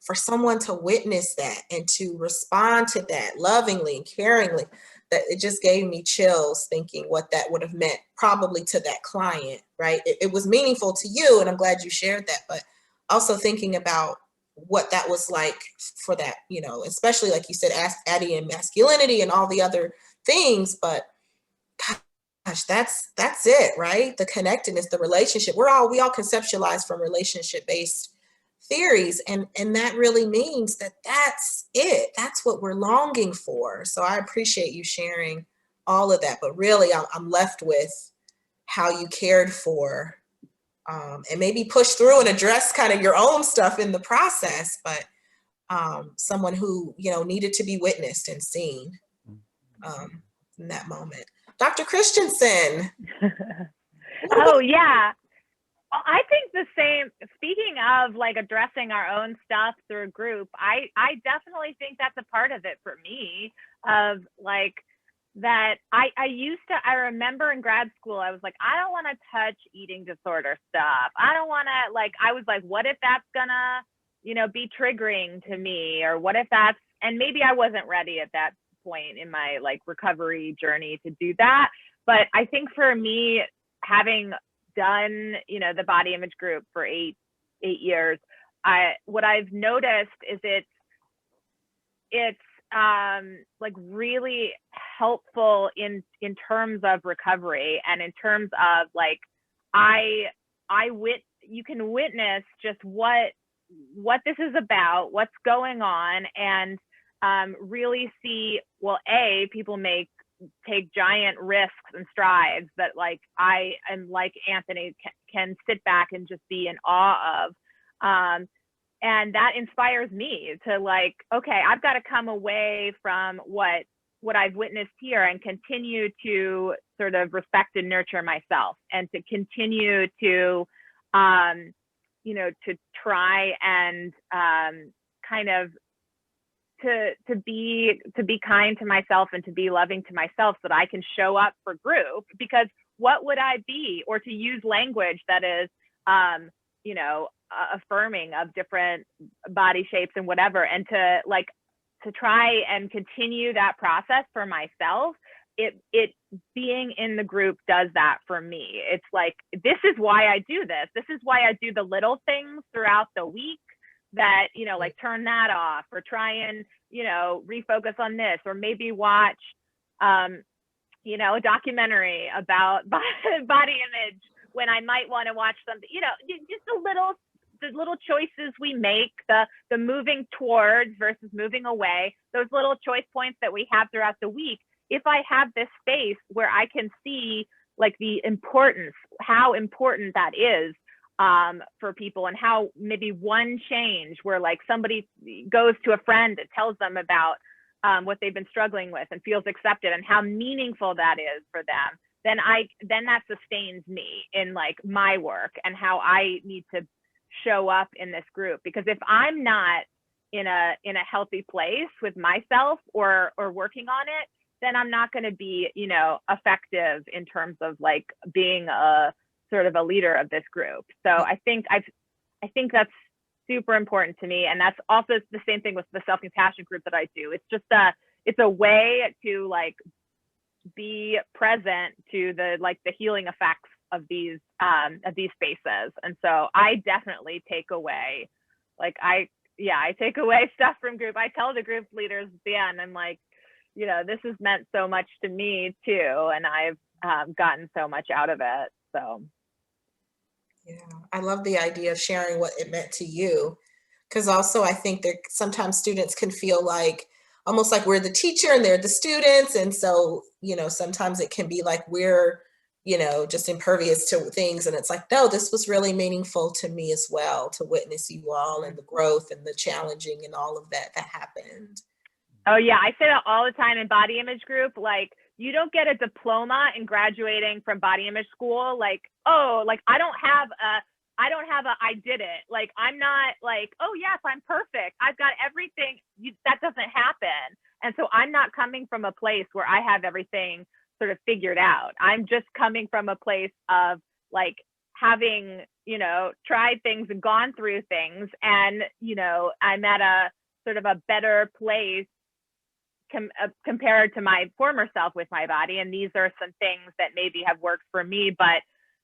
for someone to witness that and to respond to that lovingly and caringly. That it just gave me chills thinking what that would have meant probably to that client, right? It was meaningful to you, and I'm glad you shared that, but also thinking about what that was like for that, especially like you said, adding in masculinity and all the other things, but gosh, that's it, right? The connectedness, the relationship. We all conceptualize from relationship-based theories, and that really means that's it. That's what we're longing for. So I appreciate you sharing all of that, but really I'm left with how you cared for and maybe push through and address kind of your own stuff in the process, but someone who needed to be witnessed and seen in that moment. Dr. Christensen. Oh yeah, I think the same. Speaking of like addressing our own stuff through a group, I definitely think that's a part of it for me. Of like that, I remember in grad school, I was like, I don't want to touch eating disorder stuff. I don't want to I was like, what if that's gonna, be triggering to me, or what if that's, and maybe I wasn't ready at that point in my like recovery journey to do that. But I think for me, having done, the body image group for eight years, what I've noticed is it's like really helpful in terms of recovery, and in terms of like you can witness just what this is about, what's going on, and really see, well, people take giant risks and strides that like I am, like Anthony, can sit back and just be in awe of. And that inspires me to like, okay, I've got to come away from what I've witnessed here and continue to sort of respect and nurture myself, and to continue to, to try and kind of to be kind to myself and to be loving to myself, so that I can show up for group. Because what would I be, or to use language that is, affirming of different body shapes and whatever, and to try and continue that process for myself. It being in the group does that for me. It's like, this is why I do this. This is why I do the little things throughout the week that, like turn that off, or try and, refocus on this, or maybe watch, a documentary about body image when I might want to watch something, just the little choices we make, the moving towards versus moving away, those little choice points that we have throughout the week. If I have this space where I can see like the importance, how important that is for people, and how maybe one change where like somebody goes to a friend and tells them about what they've been struggling with and feels accepted, and how meaningful that is for them, then that sustains me in like my work and how I need to show up in this group. Because if I'm not in a healthy place with myself or working on it, then I'm not going to be, effective in terms of like being a sort of a leader of this group. So I think that's super important to me. And that's also the same thing with the self-compassion group that I do. It's just it's a way to like be present to the healing effects of these spaces. And so I definitely take away, I take away stuff from group. I tell the group leaders at the end, I'm like, this has meant so much to me too, and I've gotten so much out of it. So yeah, I love the idea of sharing what it meant to you, because also I think that sometimes students can feel like almost like we're the teacher and they're the students, and so sometimes it can be like we're just impervious to things, and it's like, no, this was really meaningful to me as well, to witness you all and the growth and the challenging and all of that happened. Oh yeah, I say that all the time in body image group. Like, you don't get a diploma in graduating from body image school. Like, oh, like I don't have a I did it. Like, I'm not like, oh yes, I'm perfect, I've got everything. That doesn't happen. And so I'm not coming from a place where I have everything sort of figured out. I'm just coming from a place of like having, tried things and gone through things. And, I'm at a sort of a better place compared to my former self with my body. And these are some things that maybe have worked for me, but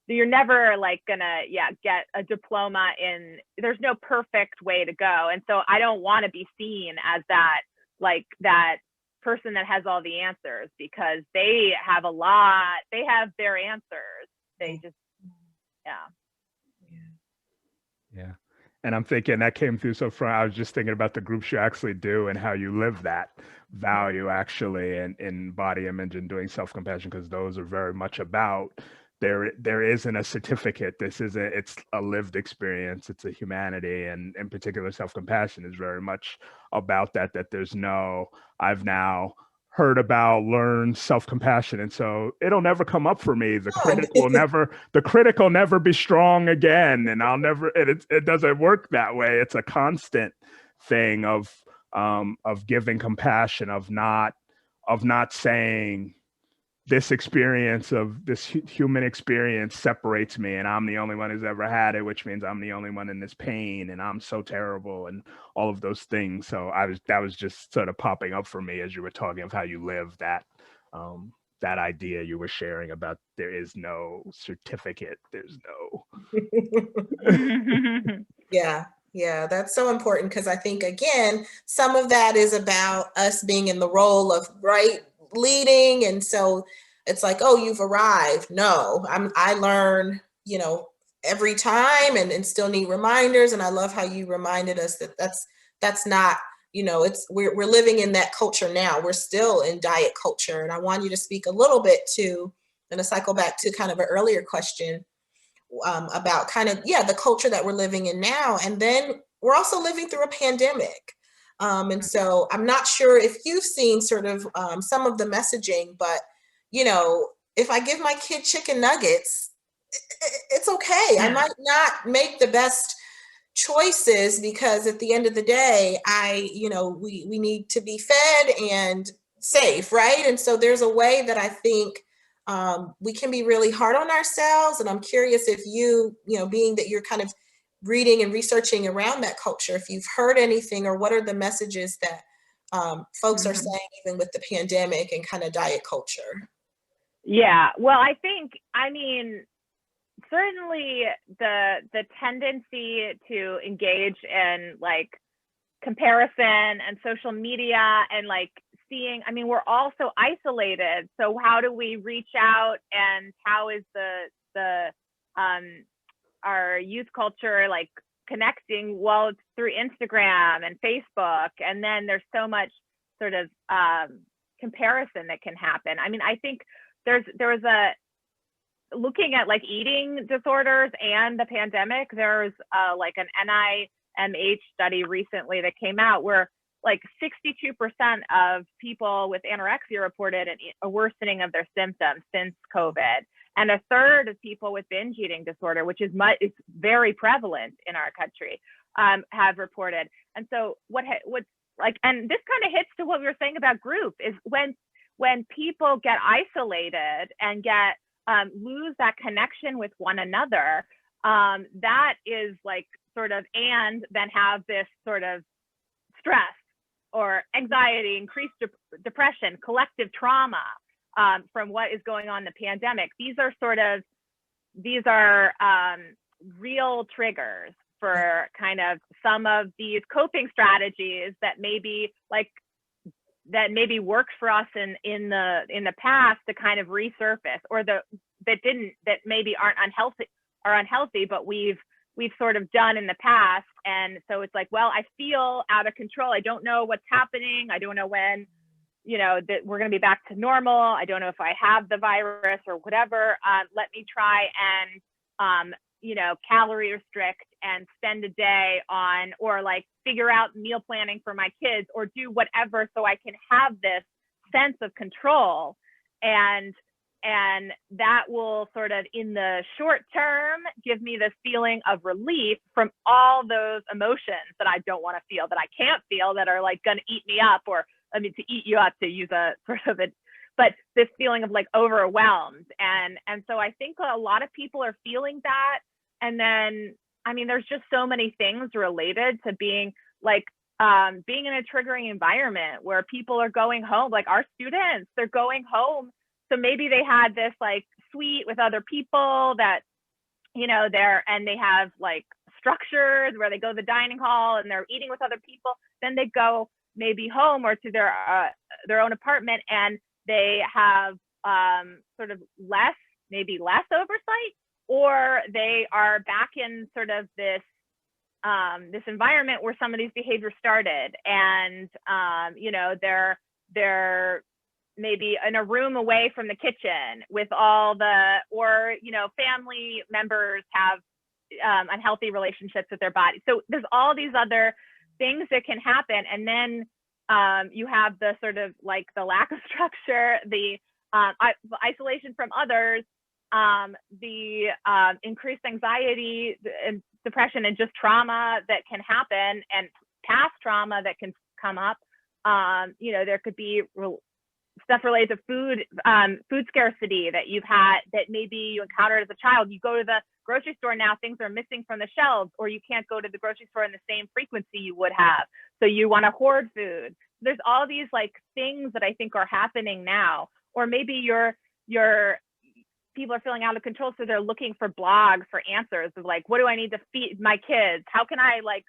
you're never like gonna, get a diploma in, there's no perfect way to go. And so I don't want to be seen as that person that has all the answers, because they have their answers. They just, yeah. And I'm thinking that came through so far. I was just thinking about the groups you actually do and how you live that value actually in body image and doing self-compassion, because those are very much about there isn't a certificate. It's a lived experience. It's a humanity, and in particular, self-compassion is very much about that there's no, I've now heard about, learned self-compassion, and so it'll never come up for me. The critic will never be strong again, and it doesn't work that way. It's a constant thing of giving compassion, of not saying this experience of this human experience separates me and I'm the only one who's ever had it, which means I'm the only one in this pain and I'm so terrible and all of those things. So that was just sort of popping up for me as you were talking of how you live that idea you were sharing about there is no certificate. There's no. Yeah. Yeah, that's so important because I think, again, some of that is about us being in the role of right leading. And so it's like, oh, you've arrived. No, I learn, every time and still need reminders. And I love how you reminded us that that's not, it's we're living in that culture now. We're still in diet culture. And I want you to speak a little bit to, and to cycle back to kind of an earlier question about kind of, yeah, the culture that we're living in now. And then we're also living through a pandemic. And so I'm not sure if you've seen sort of some of the messaging, but, if I give my kid chicken nuggets, it's okay. I might not make the best choices because at the end of the day, we need to be fed and safe, right? And so there's a way that I think we can be really hard on ourselves. And I'm curious if being that you're kind of reading and researching around that culture, if you've heard anything or what are the messages that folks are saying, even with the pandemic and kind of diet culture. Yeah, well, I mean, certainly the tendency to engage in like comparison and social media and like seeing, I mean, we're all so isolated. So how do we reach out, and how is the our youth culture like connecting? Well, it's through Instagram and Facebook, and then there's so much sort of comparison that can happen. I mean, I think there was a looking at like eating disorders and the pandemic. There's like an NIMH study recently that came out where like 62% of people with anorexia reported a worsening of their symptoms since COVID, and a third of people with binge eating disorder, which is very prevalent in our country, have reported. And so what's like, and this kind of hits to what we were saying about group, is when people get isolated and lose that connection with one another, that is like sort of, and then have this sort of stress or anxiety, increased depression, collective trauma from what is going on in the pandemic. These are real triggers for kind of some of these coping strategies that maybe worked for us in the past to kind of resurface, or that maybe are unhealthy, but we've sort of done in the past. And so it's like, well, I feel out of control. I don't know what's happening. I don't know when, that we're going to be back to normal. I don't know if I have the virus or whatever. Let me try and, calorie restrict and spend a day on, or like figure out meal planning for my kids, or do whatever so I can have this sense of control. And that will sort of, in the short term, give me this feeling of relief from all those emotions that I don't want to feel, that I can't feel, that are like going to eat me up, or, I mean, to eat you up, to use a sort of but this feeling of like overwhelmed. And so I think a lot of people are feeling that. And then, I mean, there's just so many things related to being like, being in a triggering environment where people are going home, like our students, they're going home. So maybe they had this like suite with other people that, they have like structures where they go to the dining hall and they're eating with other people. Then they go maybe home or to their own apartment, and they have sort of less oversight, or they are back in sort of this environment where some of these behaviors started, and they're maybe in a room away from the kitchen with family members have unhealthy relationships with their body. So there's all these other things that can happen. And then you have the sort of like the lack of structure, the isolation from others, the increased anxiety and depression, and just trauma that can happen, and past trauma that can come up. There could be stuff related to food scarcity that you've had, that maybe you encountered as a child. You go to the grocery store now, things are missing from the shelves, or you can't go to the grocery store in the same frequency you would have. So you want to hoard food. There's all these like things that I think are happening now. Or maybe your people are feeling out of control, so they're looking for blogs for answers of like, what do I need to feed my kids? How can I like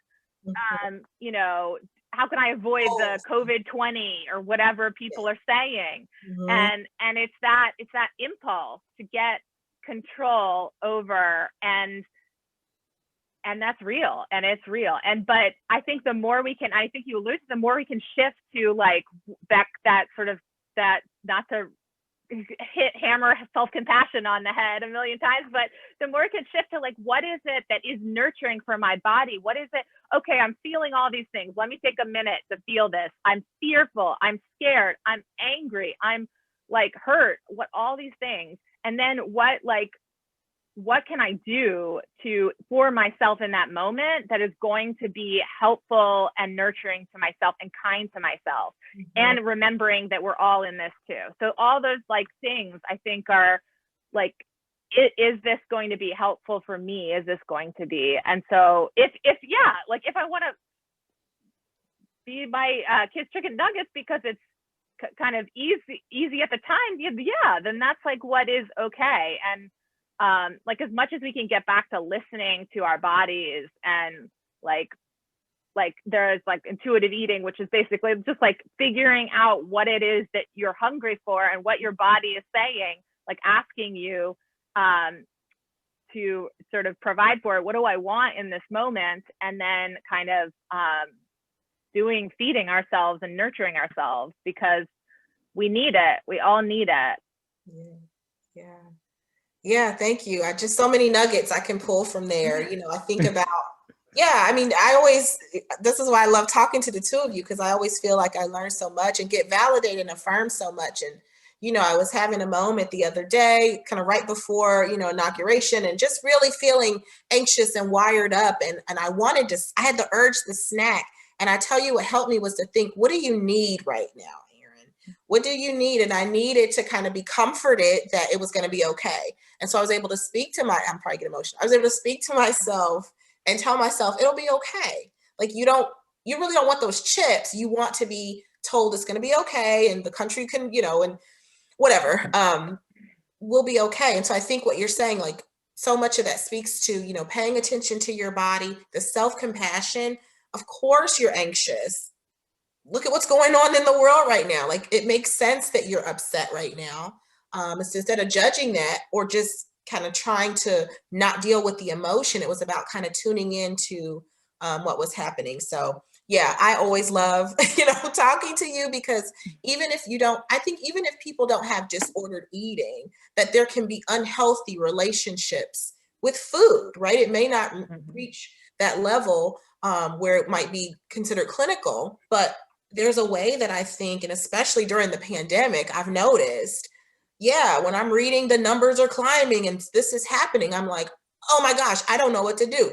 you know, how can I avoid the COVID-20 or whatever people are saying? And it's that impulse to get control over, and that's real, and it's real. But I think the more we can, I think you alluded to, the more we can shift to like that sort of, that, not to hammer self-compassion on the head a million times, but the more it can shift to like, what is it that is nurturing for my body? What is it? Okay, I'm feeling all these things. Let me take a minute to feel this. I'm fearful. I'm scared. I'm angry. I'm like hurt. What, all these things. And then what can I do for myself in that moment that is going to be helpful and nurturing to myself and kind to myself, and remembering that we're all in this too. So all those like things I think are like, is this going to be helpful for me? Is this going to be? And so if I want to feed my kids chicken nuggets because it's kind of easy at the time, then that's like what is okay. And like, as much as we can get back to listening to our bodies, and like there's like intuitive eating, which is basically just like figuring out what it is that you're hungry for and what your body is saying, like asking you to sort of provide for it. What do I want in this moment? And then kind of feeding ourselves and nurturing ourselves, because we need it. We all need it. Yeah, thank you. I just, so many nuggets I can pull from there. You know, I think about, I mean, this is why I love talking to the two of you, because I always feel like I learn so much and get validated and affirmed so much. And, you know, I was having a moment the other day, kind of right before, you know, inauguration, and just really feeling anxious and wired up. And I had the urge to snack. And I tell you, what helped me was to think, what do you need right now? What do you need? And I needed to kind of be comforted that it was going to be okay. And so I was able to speak to I'm probably getting emotional. I was able to speak to myself and tell myself, it'll be okay. Like, you really don't want those chips. You want to be told it's going to be okay. And the country can, you know, and whatever, will be okay. And so I think what you're saying, like, so much of that speaks to, you know, paying attention to your body, the self-compassion. Of course you're anxious. Look at what's going on in the world right now. Like, it makes sense that you're upset right now. It's instead of judging that or just kind of trying to not deal with the emotion, it was about kind of tuning into what was happening. So yeah, I always love, you know, talking to you, because even if people don't have disordered eating, that there can be unhealthy relationships with food, right? It may not reach that level where it might be considered clinical, but there's a way that I think, and especially during the pandemic, I've noticed, when I'm reading the numbers are climbing and this is happening, I'm like, oh my gosh, I don't know what to do.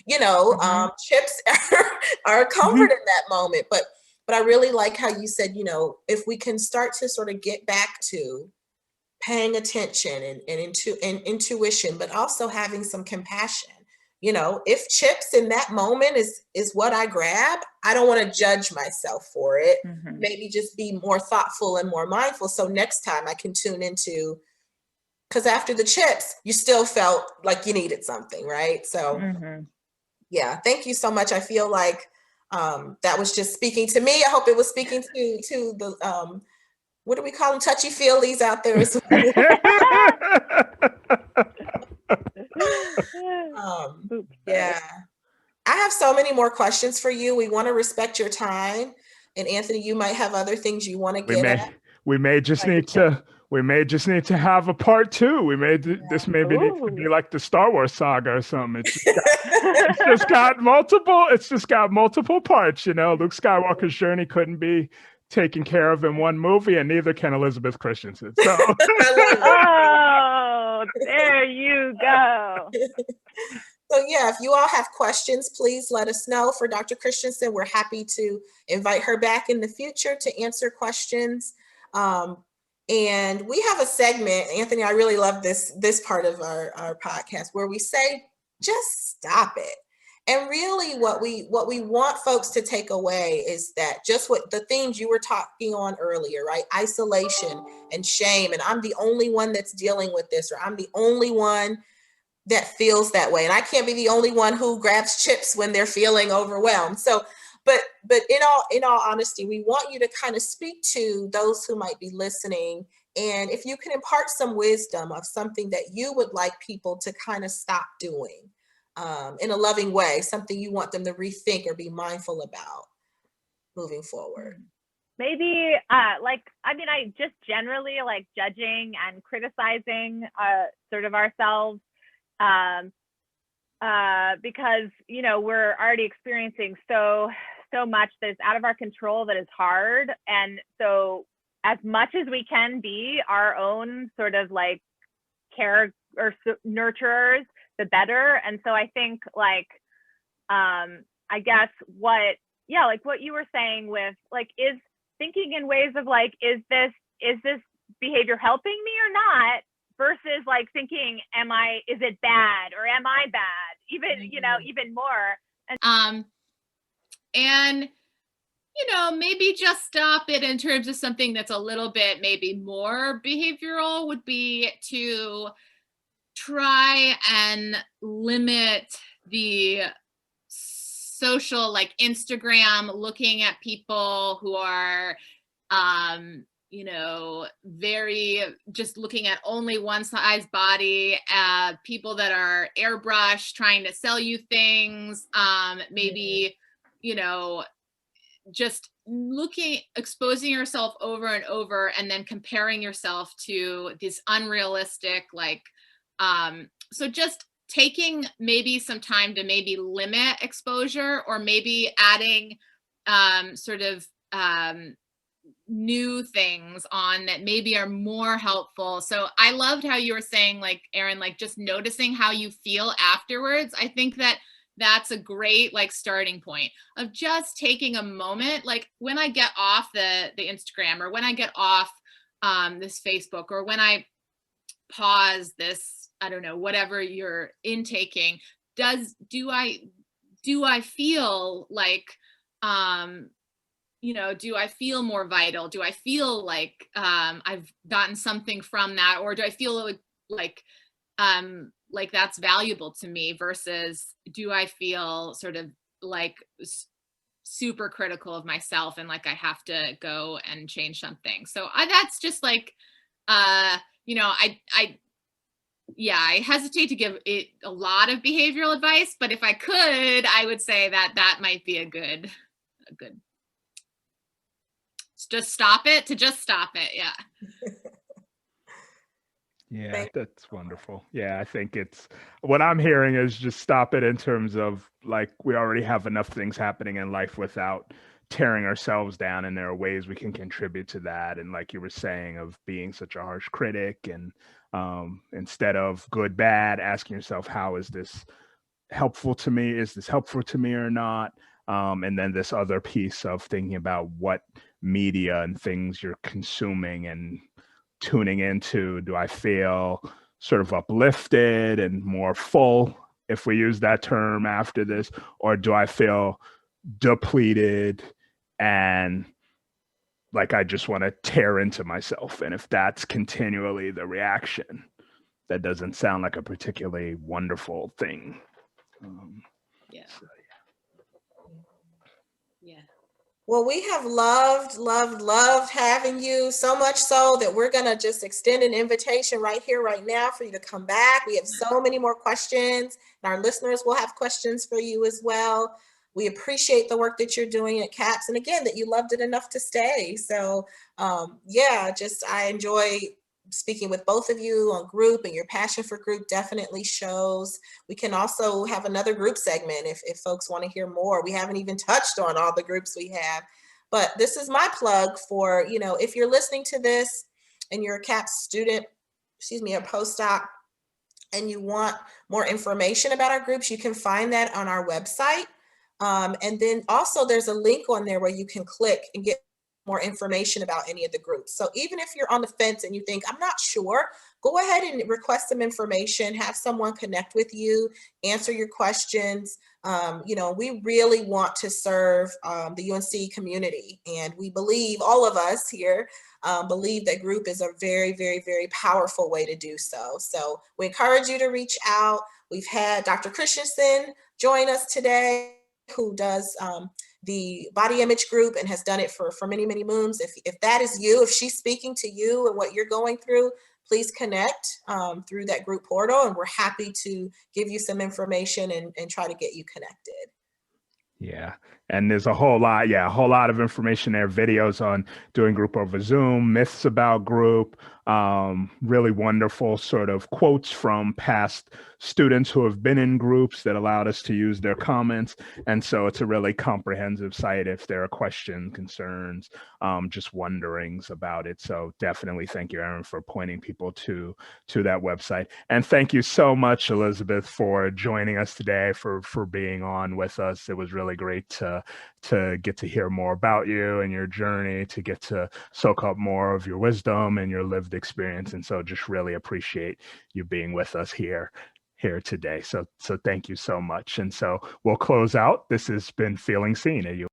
You know, chips are a comfort in that moment. But I really like how you said, you know, if we can start to sort of get back to paying attention and intuition, but also having some compassion. You know, if chips in that moment is what I grab, I don't want to judge myself for it. Maybe just be more thoughtful and more mindful. So next time I can tune into, because after the chips, you still felt like you needed something, right? So yeah, thank you so much. I feel like that was just speaking to me. I hope it was speaking to the, what do we call them? Touchy-feelies out there as well. Yeah. I have so many more questions for you. We want to respect your time. And Anthony, you might have other things you want to get at. We may just need to have a part 2. This maybe needs to be like the Star Wars saga or something. It's just got multiple parts, you know. Luke Skywalker's journey couldn't be taken care of in one movie, and neither can Elizabeth Christensen. So oh, there you go. So yeah, if you all have questions, please let us know. For Dr. Christensen, we're happy to invite her back in the future to answer questions. And we have a segment, Anthony, I really love this part of our podcast, where we say, just stop it. And really what we want folks to take away is that just what the themes you were talking on earlier, right? Isolation and shame. And I'm the only one that's dealing with this, or I'm the only one that feels that way. And I can't be the only one who grabs chips when they're feeling overwhelmed. So, but in all honesty, we want you to kind of speak to those who might be listening. And if you can impart some wisdom of something that you would like people to kind of stop doing in a loving way, something you want them to rethink or be mindful about moving forward. Maybe like, I mean, I just generally like judging and criticizing sort of ourselves because, you know, we're already experiencing so much that is out of our control that is hard. And so as much as we can be our own sort of like care or nurturers, the better. And so I think like, I guess what you were saying with like, is thinking in ways of like, is this behavior helping me or not? Versus like thinking, is it bad or am I bad? Even, you know, even more. And, you know, maybe just stop it in terms of something that's a little bit maybe more behavioral would be to try and limit the social, like Instagram, looking at people who are, you know, very just looking at only one size body, people that are airbrush trying to sell you things, maybe, you know, just exposing yourself over and over and then comparing yourself to this unrealistic, like, so just taking maybe some time to maybe limit exposure, or maybe adding sort of new things on that maybe are more helpful. So I loved how you were saying, like, Erin, like just noticing how you feel afterwards. I think that that's a great like starting point of just taking a moment, like when I get off the Instagram, or when I get off this Facebook, or when I pause this, I don't know, whatever you're intaking, do I feel like, you know, do I feel more vital? Do I feel like I've gotten something from that? Or do I feel like that's valuable to me, versus do I feel sort of like super critical of myself and like I have to go and change something? So that's just like, you know, I hesitate to give it a lot of behavioral advice, but if I could, I would say that might be a good just stop it. Yeah. Yeah, that's wonderful. Yeah, I think it's what I'm hearing is just stop it in terms of like we already have enough things happening in life without tearing ourselves down, and there are ways we can contribute to that. And like you were saying, of being such a harsh critic, and instead of good, bad, asking yourself, how is this helpful to me? Is this helpful to me or not? And then this other piece of thinking about what media and things you're consuming and tuning into. Do I feel sort of uplifted and more full, if we use that term after this, or do I feel depleted and like I just want to tear into myself? And if that's continually the reaction, that doesn't sound like a particularly wonderful thing. Yeah. Well, we have loved having you, so much so that we're going to just extend an invitation right here, right now, for you to come back. We have so many more questions, and our listeners will have questions for you as well. We appreciate the work that you're doing at CAPS, and again, that you loved it enough to stay. So yeah, I enjoy speaking with both of you on group, and your passion for group definitely shows. We can also have another group segment if folks want to hear more. We haven't even touched on all the groups we have, but this is my plug for, you know, if you're listening to this and you're a CAPS student, a postdoc, and you want more information about our groups, you can find that on our website. And then also there's a link on there where you can click and get more information about any of the groups. So even if you're on the fence and you think, I'm not sure, go ahead and request some information, have someone connect with you, answer your questions. We really want to serve the UNC community, and we believe, all of us here believe that group is a very, very, very powerful way to do so. So we encourage you to reach out. We've had Dr. Christensen join us today, who does the body image group and has done it for many, many moons. If that is you, if she's speaking to you and what you're going through, please connect through that group portal, and we're happy to give you some information and try to get you connected. Yeah. And there's a whole lot of information there, videos on doing group over Zoom, myths about group, really wonderful sort of quotes from past students who have been in groups that allowed us to use their comments. And so it's a really comprehensive site if there are questions, concerns, just wonderings about it. So definitely thank you, Erin, for pointing people to that website. And thank you so much, Elizabeth, for joining us today, for being on with us. It was really great to get to hear more about you and your journey, to get to soak up more of your wisdom and your lived experience. And so just really appreciate you being with us here today. So thank you so much. And so we'll close out. This has been Feeling Seen.